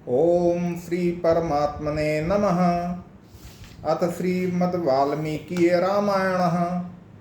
ओम श्री परमात्मने नमः। अथ श्रीमद्वाल्मीकि रामायणः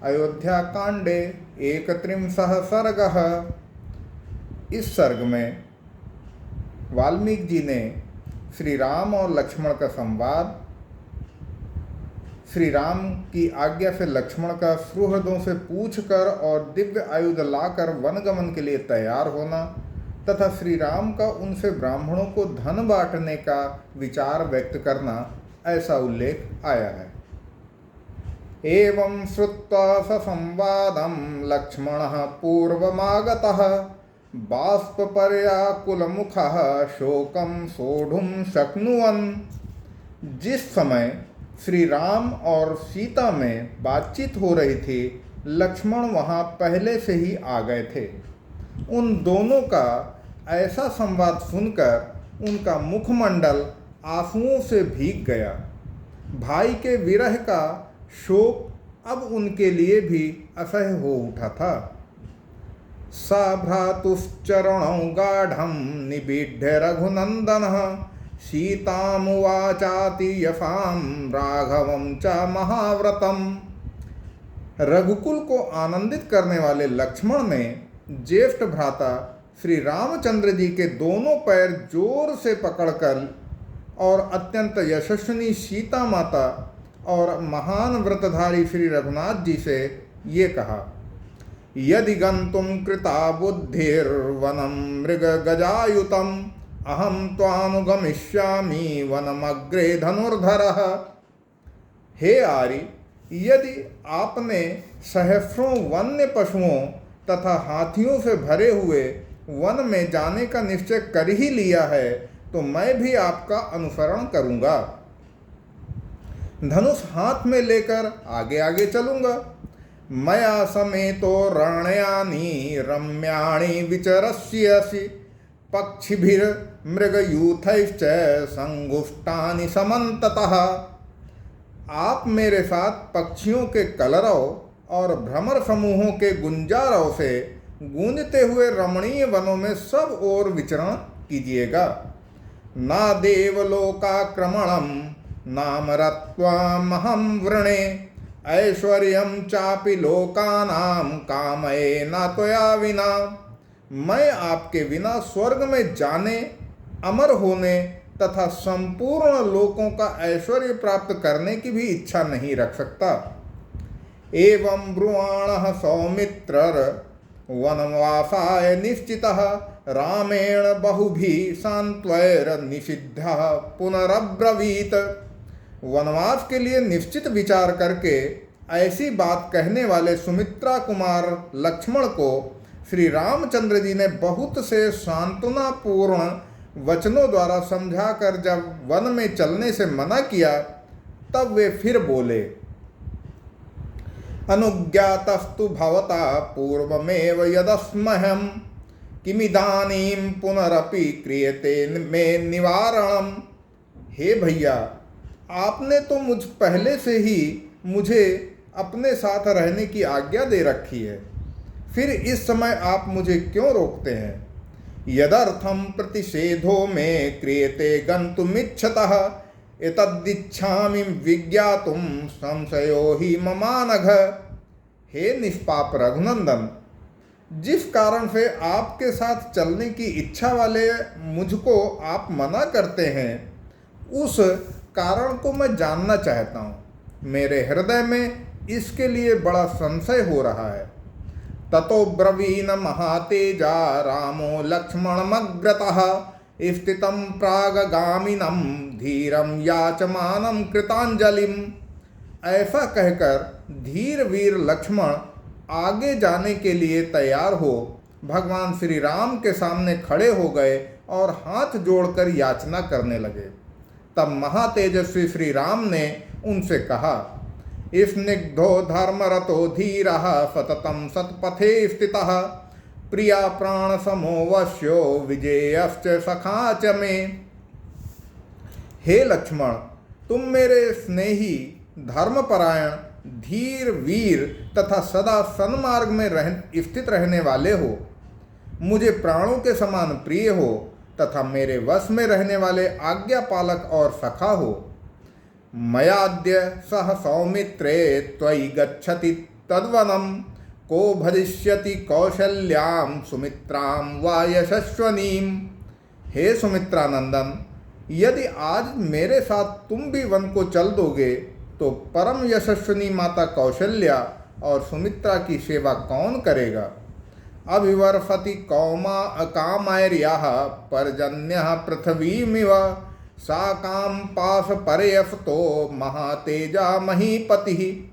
अयोध्याकांडे एकत्रिंशः सर्गः। इस सर्ग में वाल्मीकि जी ने श्री राम और लक्ष्मण का संवाद, श्री राम की आज्ञा से लक्ष्मण का सुहृदों से पूछकर और दिव्य आयुध लाकर वनगमन के लिए तैयार होना तथा श्री राम का उनसे ब्राह्मणों को धन बांटने का विचार व्यक्त करना, ऐसा उल्लेख आया है। एवं श्रुत्वा स संवादं लक्ष्मणः पूर्वमागतः बाष्पपर्याकुलमुखः शोकं सोढुं शक्नुवन्। जिस समय श्री राम और सीता में बातचीत हो रही थी, लक्ष्मण वहाँ पहले से ही आ गए थे। उन दोनों का ऐसा संवाद सुनकर उनका मुखमंडल आंसुओं से भीग गया। भाई के विरह का शोक अब उनके लिए भी असह्य हो उठा था। सा भ्रातुश्चरणौ गाढ़ं निबीढ्य रघुनंदनः सीतामुवाचाति यशां राघवं च महाव्रतम्। रघुकुल को आनंदित करने वाले लक्ष्मण ने ज्येष्ठ भ्राता श्री रामचंद्र जी के दोनों पैर जोर से पकड़कर और अत्यंत यशस्विनी सीता माता और महान व्रतधारी श्री रघुनाथ जी से ये कहा, यदि गंतुम कृता बुद्धिर्वनम मृग गजायुतम अहम त्वानुगमिष्यामि वनमग्रे धनुर्धरः। हे आर्य, यदि आपने सहस्रों वन्य पशुओं तथा हाथियों से भरे हुए वन में जाने का निश्चय कर ही लिया है, तो मैं भी आपका अनुसरण करूंगा। धनुष हाथ में लेकर आगे आगे चलूंगा। मया समेतो रण्यानि रम्याणि विचरस्यसि पक्षिभिर्मृगयूथैश्च संगुष्टानि समन्ततः। आप मेरे साथ पक्षियों के कलरव और भ्रमर समूहों के गुंजारव से गूंजते हुए रमणीय वनों में सब ओर विचरण कीजिएगा। ना देवलोकाक्रमणम नामरत्वामहं वृणे ऐश्वर्यं चापि लोकानां कामये न त्वया विना। मैं आपके बिना स्वर्ग में जाने, अमर होने तथा संपूर्ण लोकों का ऐश्वर्य प्राप्त करने की भी इच्छा नहीं रख सकता। एवं ब्रुवाणः सौमित्रर वनवासाय निश्चितः रामेण बहुभिः सान्त्वैर्निषिद्धः पुनरब्रवीत। वनवास के लिए निश्चित विचार करके ऐसी बात कहने वाले सुमित्रा कुमार लक्ष्मण को श्री रामचंद्र जी ने बहुत से सांत्वनापूर्ण वचनों द्वारा समझाकर जब वन में चलने से मना किया, तब वे फिर बोले, अनुज्ञातस्तु भवता पूर्वमेव यदस्महं किमिदानीं पुनरपि क्रियते मे निवारणम। हे भैया, आपने तो मुझ पहले से ही मुझे अपने साथ रहने की आज्ञा दे रखी है, फिर इस समय आप मुझे क्यों रोकते हैं। यदर्थम प्रतिषेधो में क्रियते गन्तुमिच्छतः एतद्दिच्छामि विज्ञातुम संशयो हि ममानघ। हे निष्पाप रघुनंदन, जिस कारण से आपके साथ चलने की इच्छा वाले मुझको आप मना करते हैं, उस कारण को मैं जानना चाहता हूँ। मेरे हृदय में इसके लिए बड़ा संशय हो रहा है। ततो ब्रवीण महातेजा रामो लक्ष्मणमग्रतः स्थितं प्रागगामिनं धीरं याचमानं कृतांजलिम। ऐसा कहकर धीर वीर लक्ष्मण आगे जाने के लिए तैयार हो भगवान श्री राम के सामने खड़े हो गए और हाथ जोड़कर याचना करने लगे। तब महातेजस्वी श्री राम ने उनसे कहा, स्निग्धो धर्मरतो धीरः सततं सत्पथे स्थितः प्रिया प्राण समो वश्यो विजयश्च सखा च मे। हे लक्ष्मण, तुम मेरे स्नेही, धर्मपरायण, धीर वीर तथा सदा सन्मार्ग में स्थित रहने वाले हो। मुझे प्राणों के समान प्रिय हो तथा मेरे वश में रहने वाले आज्ञा पालक और सखा हो। मयाद्य सह सौमित्रे त्वयि गच्छति तद्वनं को भरिष्यति कौशल्यां सुमित्रां वा यशस्वनीं। हे सुमित्रा नंदन, यदि आज मेरे साथ तुम भी वन को चल दोगे तो परम यशस्विनी माता कौशल्या और सुमित्रा की सेवा कौन करेगा। अभिवर्षति कामैर्याः पर्जन्यः पृथ्वीमिव सा काम पाश परयफतो महातेजा महीपतिः।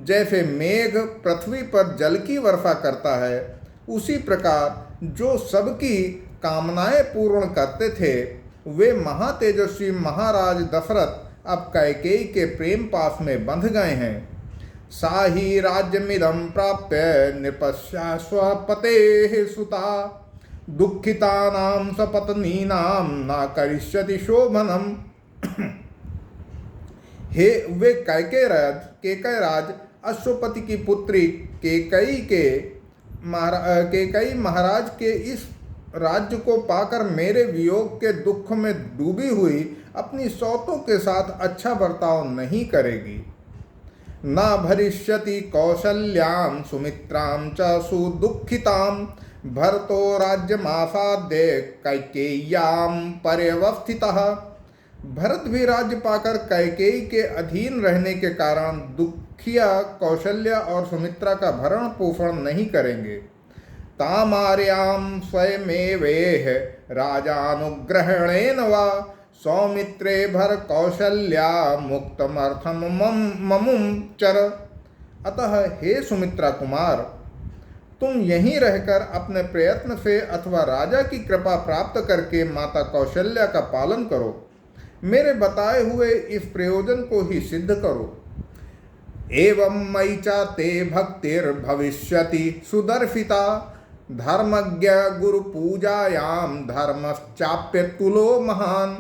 जैसे मेघ पृथ्वी पर जल की वर्षा करता है, उसी प्रकार जो सबकी कामनाएं पूर्ण करते थे वे महातेजस्वी महाराज दशरथ अब कैकेयी के प्रेम पास में बंध गए हैं। सा ही राज्यमिदं प्राप्य नृपस्या स्वपतेः सुता दुःखितानां सपत्नीनां न करिष्यति शोभनम्। हे वे केकयराज अश्वपति की पुत्री केकई महाराज के इस राज्य को पाकर मेरे वियोग के दुख में डूबी हुई अपनी सौतों के साथ अच्छा बर्ताव नहीं करेगी। न भरिष्यति कौशल्यां सुमित्रां च सुदुःखितां भरतो राज्यमासाद्य कैकेय्यां पर्यवस्थितः। भरत भी राज्य पाकर कैकेयी के अधीन रहने के कारण दुखिया कौशल्या और सुमित्रा का भरण पोषण नहीं करेंगे। तामार्यां स्वयमेवेह राजानुग्रहणेन वा सौमित्रे भर कौशल्या मुक्तमर्थम ममुम चर। अतः हे सुमित्रा कुमार, तुम यहीं रहकर अपने प्रयत्न से अथवा राजा की कृपा प्राप्त करके माता कौशल्या का पालन करो। मेरे बताए हुए इस प्रयोजन को ही सिद्ध करो। एवं मयि च ते भक्तिर्भविष्यति सुदर्शिता धर्मज्ञ गुरु पूजायाम धर्मश्चाप्य तुलो महान।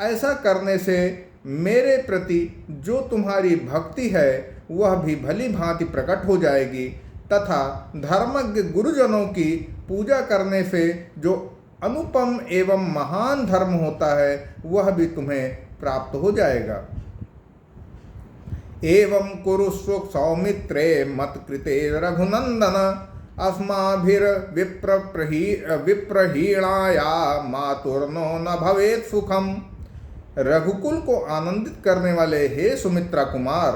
ऐसा करने से मेरे प्रति जो तुम्हारी भक्ति है वह भी भली भांति प्रकट हो जाएगी तथा धर्मज्ञ गुरुजनों की पूजा करने से जो अनुपम एवं महान धर्म होता है वह भी तुम्हें प्राप्त हो जाएगा। एवं कुरुस्व सौमित्रे मत्कृते रघुनंदन विप्रहीणाया मातुर्नो न भवेत् सुखम। रघुकुल को आनंदित करने वाले हे सुमित्रा कुमार,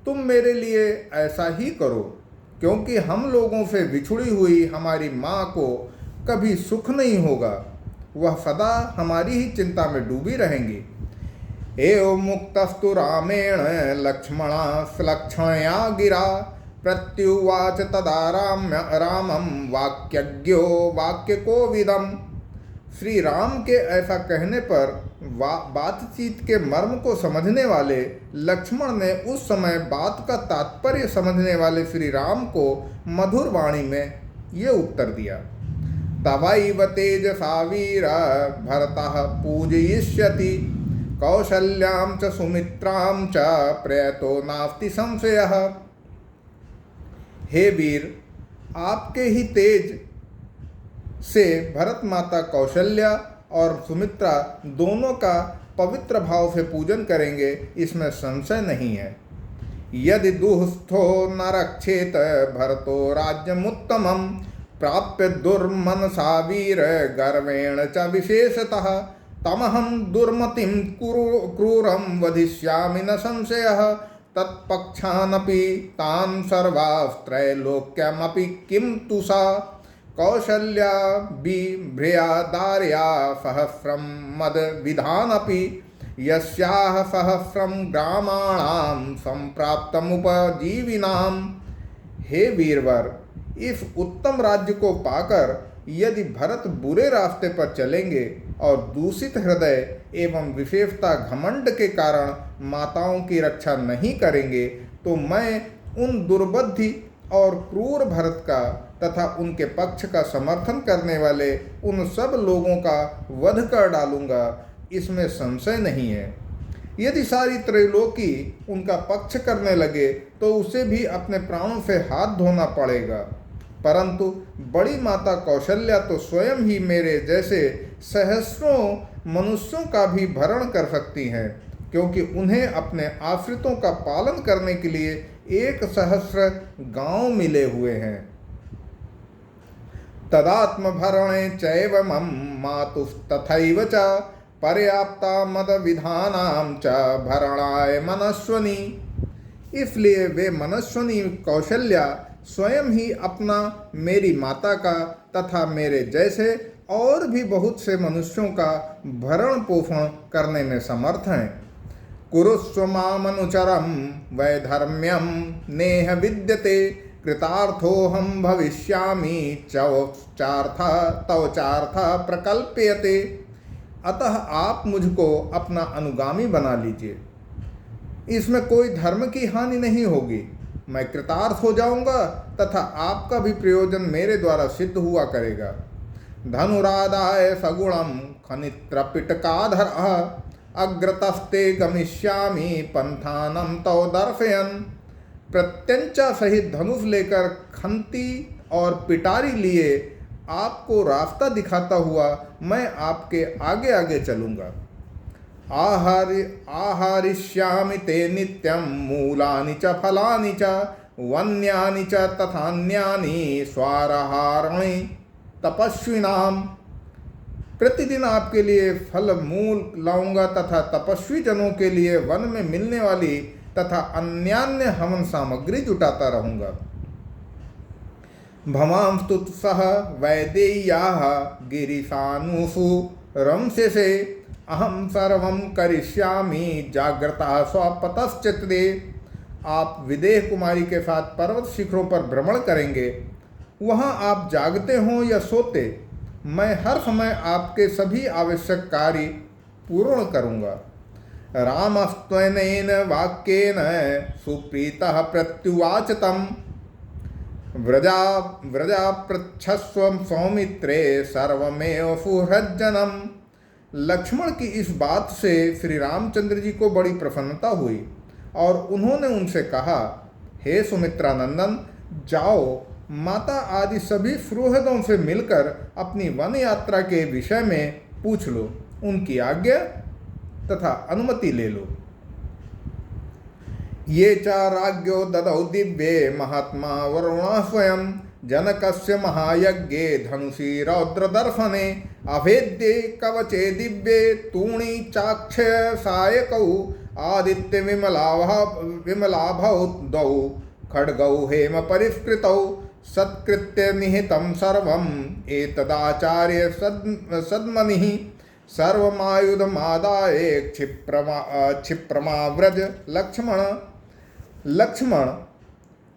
तुम मेरे लिए ऐसा ही करो, क्योंकि हम लोगों से बिछुड़ी हुई हमारी माँ को कभी सुख नहीं होगा, वह सदा हमारी ही चिंता में डूबी रहेंगी। एवं मुक्तस्तु रामेण लक्ष्मणया गिरा प्रत्युवाच तदा रामं वाक्यज्ञो वाक्य को विदम। श्री राम के ऐसा कहने पर बातचीत के मर्म को समझने वाले लक्ष्मण ने उस समय बात का तात्पर्य समझने वाले श्री राम को मधुर वाणी में ये उत्तर दिया। तवैव तेजसा वीर भरतः पूजयिष्यति कौशल्यां च सुमित्रां च प्रयतो नास्ति संशयः। हे वीर, आपके ही तेज से भरत माता कौशल्या और सुमित्रा दोनों का पवित्र भाव से पूजन करेंगे, इसमें संशय नहीं है। यदि दुःस्थो न रक्षेत भरतो राज्यमुत्तमं प्राप्य दुर्मनसा वीर गर्वेण च विशेषतः तमहं दुर्मतिं क्रूरं वधिष्यामि न संशयः। तत्पक्षानपि तान् सर्वास्त्रैलोक्यमपि किं तु सा कौशल्या बिभ्र्यादार्या सहस्रं मद विधानपि यस्याः सहस्रं ग्रामाणां संप्राप्तमुपजीविनां। हे वीरवर, इस उत्तम राज्य को पाकर यदि भरत बुरे रास्ते पर चलेंगे और दूषित हृदय एवं विशेषता घमंड के कारण माताओं की रक्षा नहीं करेंगे तो मैं उन दुर्बुद्धि और क्रूर भरत का तथा उनके पक्ष का समर्थन करने वाले उन सब लोगों का वध कर डालूंगा, इसमें संशय नहीं है। यदि सारी त्रैलोकी उनका पक्ष करने लगे तो उसे भी अपने प्राणों से हाथ धोना पड़ेगा। परंतु बड़ी माता कौशल्या तो स्वयं ही मेरे जैसे सहस्रों मनुष्यों का भी भरण कर सकती हैं, क्योंकि उन्हें अपने आश्रितों का पालन करने के लिए 1,000 गांव मिले हुए हैं। तदात्म भरणे चैव मम मातुस्तथैव च पर्याप्ता मद विधानाम च भरणाय मनस्वनी। इसलिए वे मनस्वनी कौशल्या स्वयं ही अपना मेरी माता का तथा मेरे जैसे और भी बहुत से मनुष्यों का भरण पोषण करने में समर्थ हैं। कुरुस्व मामनुचरम वैधर्म्यम नेह विद्यते कृतार्थोऽहं भविष्यामि तव चार्थ प्रकल्प्यते। अतः आप मुझको अपना अनुगामी बना लीजिए, इसमें कोई धर्म की हानि नहीं होगी। मैं कृतार्थ हो जाऊंगा तथा आपका भी प्रयोजन मेरे द्वारा सिद्ध हुआ करेगा। धनुरादाय सगुणम खनित्रपिटकाधर अग्रतस्ते गमिष्यामि पंथानम तव दर्शयन्। प्रत्यंचा सहित धनुष लेकर खंती और पिटारी लिए आपको रास्ता दिखाता हुआ मैं आपके आगे आगे चलूँगा। आहारिष्यामि ते नित्यं मूलानि च फलानि च वन्यानि च तथान्यानि स्वारहाराणि तपस्विनाम। प्रतिदिन आपके लिए फल मूल लाऊंगा तथा तपस्वी जनों के लिए वन में मिलने वाली तथा अन्यान्य हवन सामग्री जुटाता रहूंगा। भमांस्तुत्सह वैदेय्याः गिरिशानुषु रंसेसे अहम सर्वं करिष्यामि जाग्रता स्वपतश्चित्ते। आप विदेह कुमारी के साथ पर्वत शिखरों पर भ्रमण करेंगे। वहाँ आप जागते हों या सोते, मैं हर समय आपके सभी आवश्यक कार्य पूर्ण करूँगा। रामस्त्वनेन वाक्येन सुप्रीतः प्रत्युवाच तं व्रजा पृच्छस्व सौमित्रे सर्वमेव सुहृज्जनम्। लक्ष्मण की इस बात से श्री रामचंद्र जी को बड़ी प्रसन्नता हुई और उन्होंने उनसे कहा, हे सुमित्रानंदन, जाओ माता आदि सभी सुहृदों से मिलकर अपनी वन यात्रा के विषय में पूछ लो, उनकी आज्ञा तथा अनुमति ले लो। ये च राज्ञो ददौ दिव्ये महात्मा वरुणः स्वयं जनकस्य महायज्ञे धनुषी रौद्र दर्शने अभेद्ये कवचे दिव्ये तूणी चाक्षय सायकौ आदित्य विमलाभौ दौ खड्गौ हेम परिष्कृतौ सत्कृत्य निहितं सर्वम् एतदाचार्य सद्मनिः सर्वमायुधमादाय क्षिप्रमाव्रज। लक्ष्मण,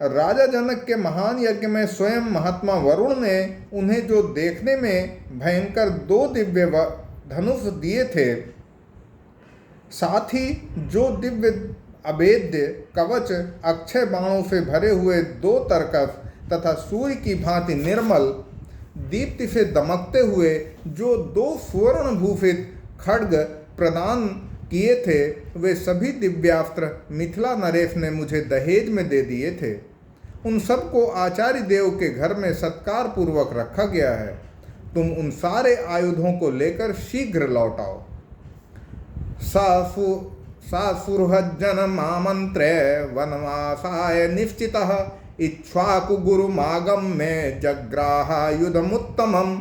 राजा जनक के महान यज्ञ में स्वयं महात्मा वरुण ने उन्हें जो देखने में भयंकर 2 दिव्य धनुष दिए थे, साथ ही जो दिव्य अभेद्य कवच अक्षय बाणों से भरे हुए 2 तरकस तथा सूर्य की भांति निर्मल दीप्ति से दमकते हुए जो 2 स्वर्ण भूषित खड्ग प्रदान किए थे, वे सभी दिव्यास्त्र मिथिला नरेश ने मुझे दहेज में दे दिए थे। उन सबको आचार्य देव के घर में सत्कार पूर्वक रखा गया है। तुम उन सारे आयुधों को लेकर शीघ्र लौट आओ। सासुरहज्जन मामंत्रे वनवासाय निश्चितः इक्ष्वाकु गुरुमागम्य जग्राहायुधमुत्तमम्।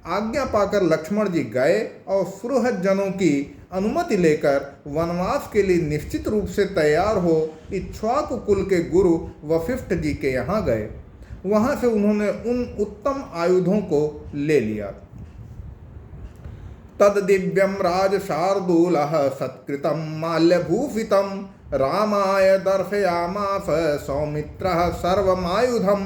आज्ञा पाकर लक्ष्मण जी गए और सुरहज जनों की अनुमति लेकर वनवास के लिए निश्चित रूप से तैयार हो इक्ष्वाकु कुल के गुरु वशिष्ठ जी के यहाँ गए। वहाँ से उन्होंने उन उत्तम आयुधों को ले लिया। तद दिव्यम राज शार्दूलः सत्कृतं माल्यभूषितं रामाय दर्शयामास सौमित्रः सर्वमायुधम्।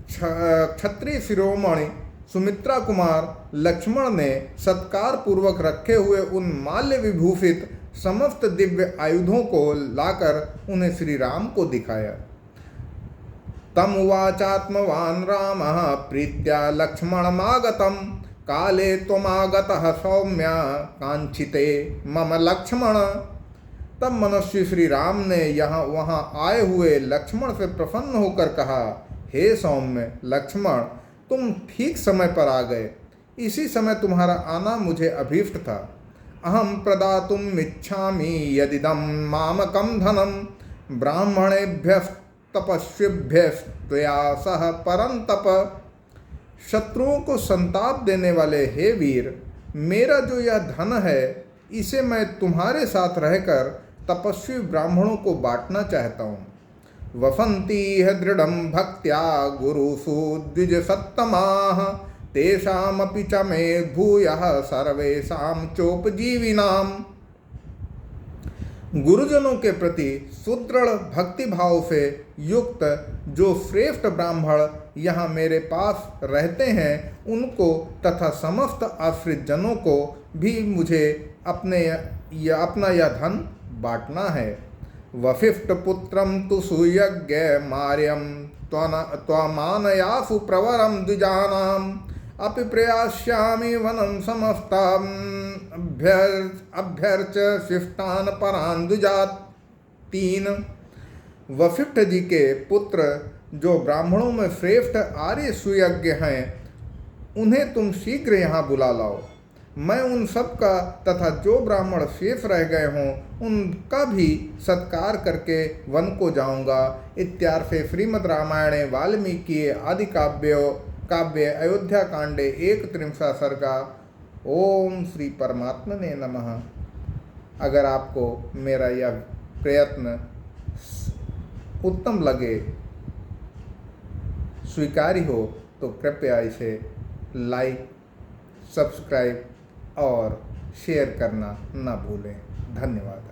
क्षत्रिय शिरोमणि सुमित्रा कुमार लक्ष्मण ने सत्कार पूर्वक रखे हुए उन माल्य विभूषित समस्त दिव्य आयुधों को लाकर उन्हें श्री राम को दिखाया। तम उवाचात्मवान् रामः प्रीत्या लक्ष्मणमागतं काले त्वमागतः सौम्य कांक्षिते मम लक्ष्मण। तब मनस्वी श्री राम ने वहाँ आए हुए लक्ष्मण से प्रसन्न होकर कहा, हे सौम्य लक्ष्मण, तुम ठीक समय पर आ गए। इसी समय तुम्हारा आना मुझे अभीष्ट था। अहम प्रदातुम इच्छामि यदिदं मामकं धनम ब्राह्मणेभ्यस्तपस्विभ्यस्त्वया सह परंतप। शत्रुओं को संताप देने वाले हे वीर, मेरा जो यह धन है इसे मैं तुम्हारे साथ रहकर तपस्वी ब्राह्मणों को बांटना चाहता हूँ। वसन्तीह दृढ़ं भक्त्या गुरुषु द्विजसत्तमाः तेषामपि च मे भूयः सर्वेषां चोपजीविनाम्। गुरुजनों के प्रति सुदृढ़ भक्ति भाव से युक्त जो श्रेष्ठ ब्राह्मण यहाँ मेरे पास रहते हैं उनको तथा समस्त आश्रित जनों को भी मुझे अपना यह धन बांटना है। वसिष्ठ पुत्रम तु सुयज्ञ मार्यम त्वमानयासु प्रवरम द्विजानाम अपि प्रयास्यामि वनं समस्ताम अभ्यर्च शिष्टान परान द्विजात। 3। वसिष्ठ जी के पुत्र जो ब्राह्मणों में श्रेष्ठ आर्य सुयज्ञ हैं उन्हें तुम शीघ्र यहाँ बुला लाओ। मैं उन सब का तथा जो ब्राह्मण शेष रह गए हों उनका भी सत्कार करके वन को जाऊंगा। इत्यार्थे श्रीमद् रामायणे वाल्मीकि आदि काव्य अयोध्या कांडे 31 सर्गा। ओम श्री परमात्मने नमः। अगर आपको मेरा यह प्रयत्न उत्तम लगे, स्वीकार्य हो तो कृपया इसे लाइक, सब्सक्राइब और शेयर करना न भूलें। धन्यवाद।